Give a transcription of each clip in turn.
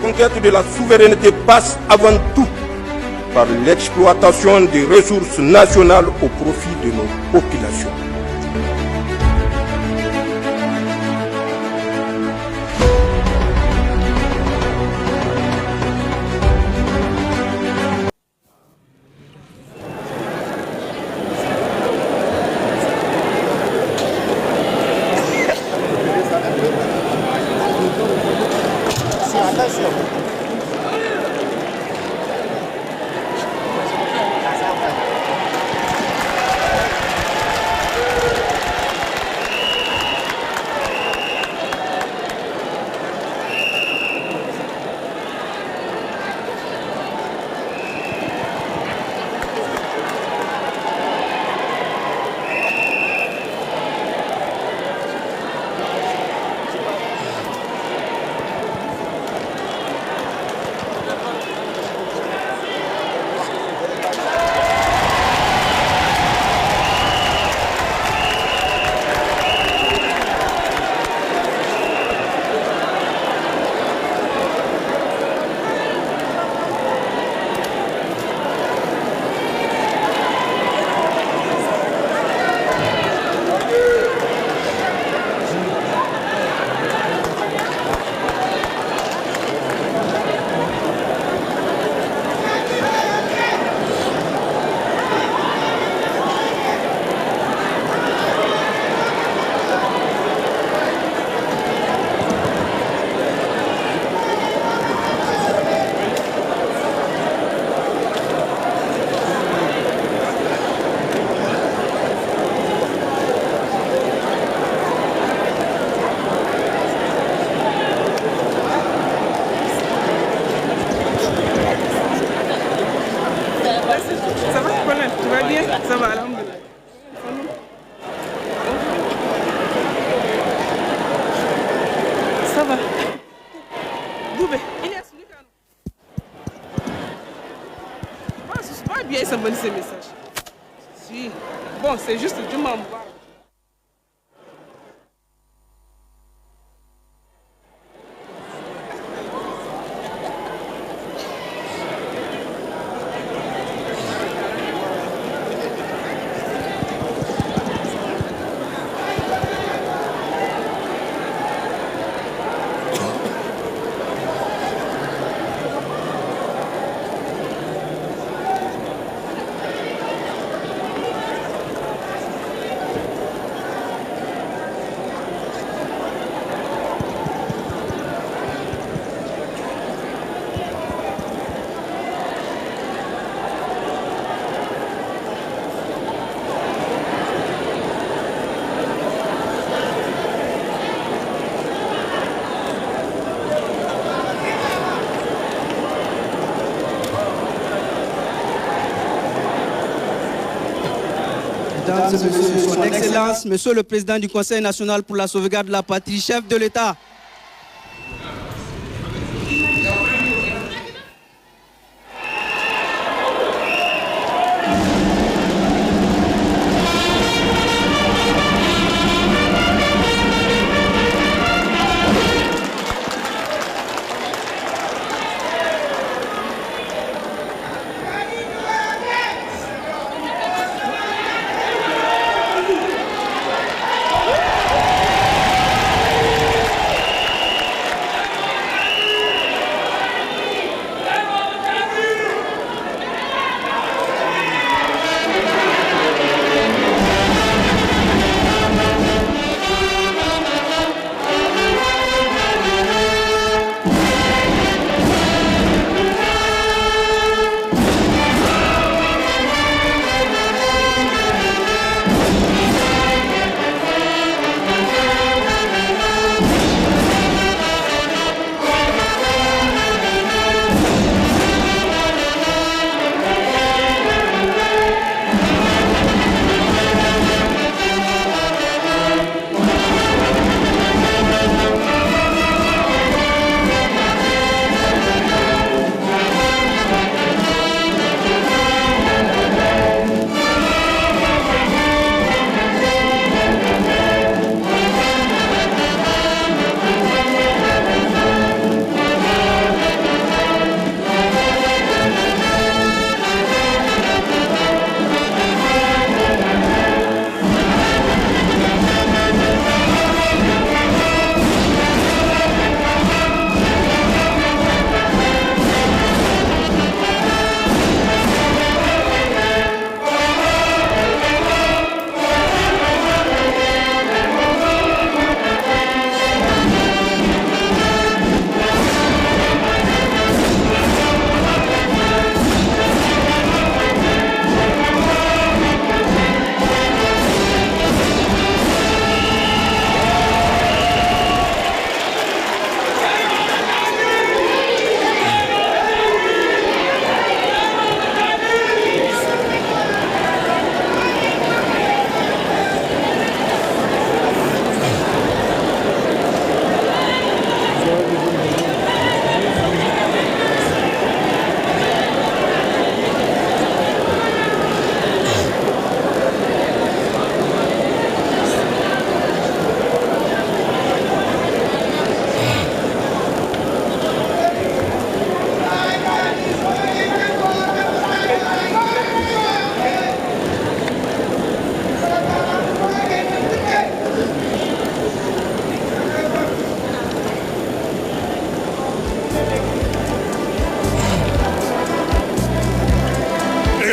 conquête de la souveraineté passe avant tout par l'exploitation des ressources nationales au profit de nos populations. Ça va, alhamdoulilah. Ça va. Doubé, il est expliqué à nous. C'est pas bien symboliser ces messages. Si. Bon, c'est juste du membre. Mesdames et Messieurs, Son Excellence, Monsieur le Président du Conseil national pour la sauvegarde de la patrie, chef de l'État.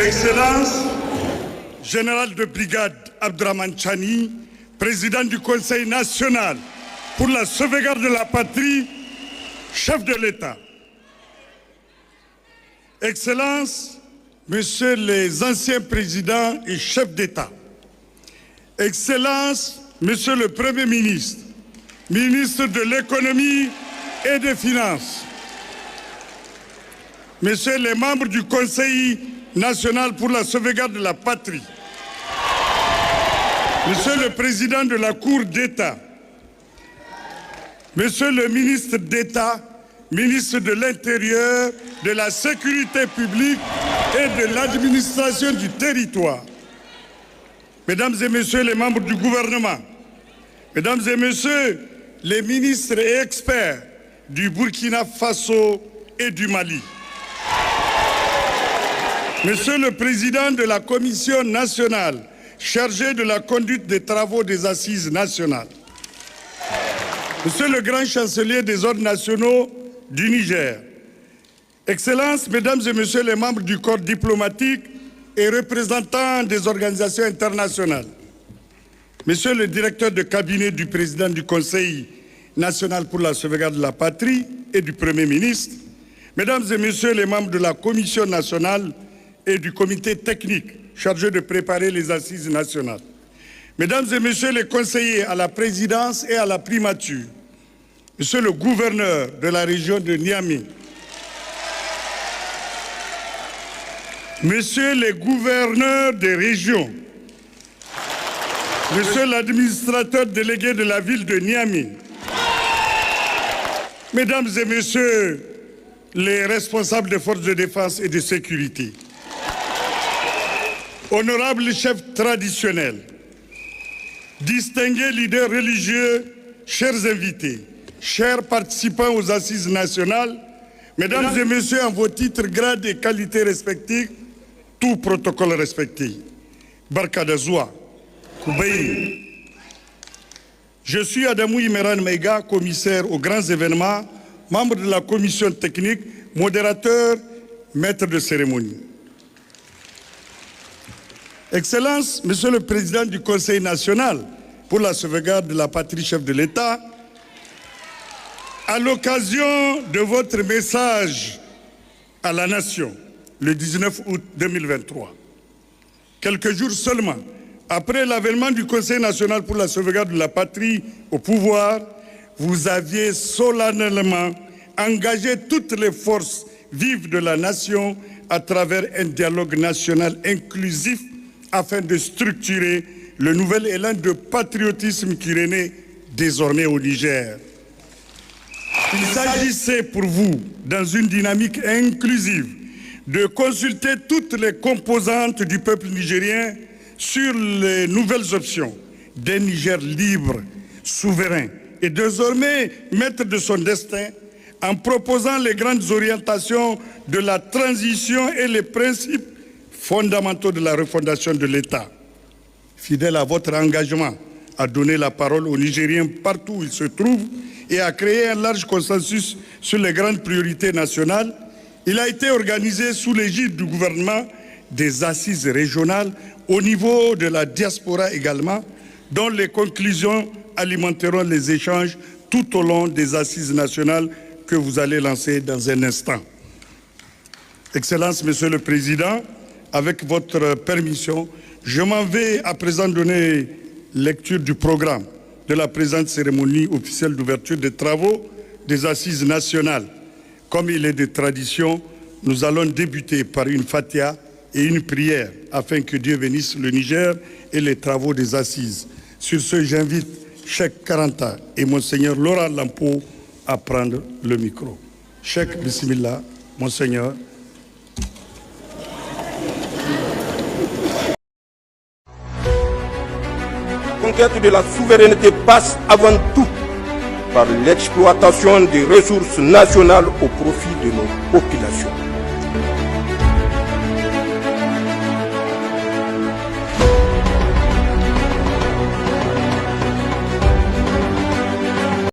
Excellence, Général de brigade Abdraman Chani, président du Conseil national pour la sauvegarde de la patrie, chef de l'État. Excellence, Messieurs les anciens présidents et chefs d'État. Excellence, Monsieur le Premier ministre, ministre de l'économie et des finances. Messieurs les membres du Conseil national pour la sauvegarde de la patrie. Monsieur le Président de la Cour d'État. Monsieur le ministre d'État, ministre de l'Intérieur, de la Sécurité publique et de l'administration du territoire. Mesdames et Messieurs les membres du gouvernement, Mesdames et Messieurs les ministres et experts du Burkina Faso et du Mali. Monsieur le Président de la Commission nationale chargée de la conduite des travaux des Assises nationales. Monsieur le Grand Chancelier des Ordres nationaux du Niger. Excellences, Mesdames et Messieurs les membres du corps diplomatique et représentants des organisations internationales. Monsieur le directeur de cabinet du président du Conseil national pour la sauvegarde de la patrie et du Premier ministre, Mesdames et Messieurs les membres de la Commission nationale et du comité technique chargé de préparer les assises nationales, Mesdames et Messieurs les conseillers à la présidence et à la primature, Monsieur le gouverneur de la région de Niamey, Messieurs les gouverneurs des régions, Monsieur l'administrateur délégué de la ville de Niamey, Mesdames et Messieurs les responsables des forces de défense et de sécurité, honorables chefs traditionnels, distingués leaders religieux, chers invités, chers participants aux assises nationales, Mesdames et Messieurs, en vos titres, grades et qualités respectifs, tout protocole respecté. Barkadazoua, Koubaï. Je suis Adamou Imeran Meiga, commissaire aux grands événements, membre de la commission technique, modérateur, maître de cérémonie. Excellences, Monsieur le Président du Conseil national pour la sauvegarde de la patrie, chef de l'État, à l'occasion de votre message à la nation, le 19 août 2023, quelques jours seulement après l'avènement du Conseil national pour la sauvegarde de la patrie au pouvoir, vous aviez solennellement engagé toutes les forces vives de la nation à travers un dialogue national inclusif afin de structurer le nouvel élan de patriotisme qui renaît désormais au Niger. Il s'agissait pour vous, dans une dynamique inclusive, de consulter toutes les composantes du peuple nigérien sur les nouvelles options d'un Niger libre, souverain et désormais maître de son destin, en proposant les grandes orientations de la transition et les principes fondamentaux de la refondation de l'État. Fidèle à votre engagement à donner la parole aux Nigériens partout où ils se trouvent et à créer un large consensus sur les grandes priorités nationales, il a été organisé sous l'égide du gouvernement des assises régionales au niveau de la diaspora également, dont les conclusions alimenteront les échanges tout au long des assises nationales que vous allez lancer dans un instant. Excellences, Monsieur le Président, avec votre permission, je m'en vais à présent donner lecture du programme de la présente cérémonie officielle d'ouverture des travaux des assises nationales. Comme il est de tradition, nous allons débuter par une fatia et une prière afin que Dieu bénisse le Niger et les travaux des assises. Sur ce, j'invite Cheikh Karanta et Monseigneur Laurent Lampo à prendre le micro. Cheikh, bismillah, Monseigneur. La conquête de la souveraineté passe avant tout par l'exploitation des ressources nationales au profit de nos populations.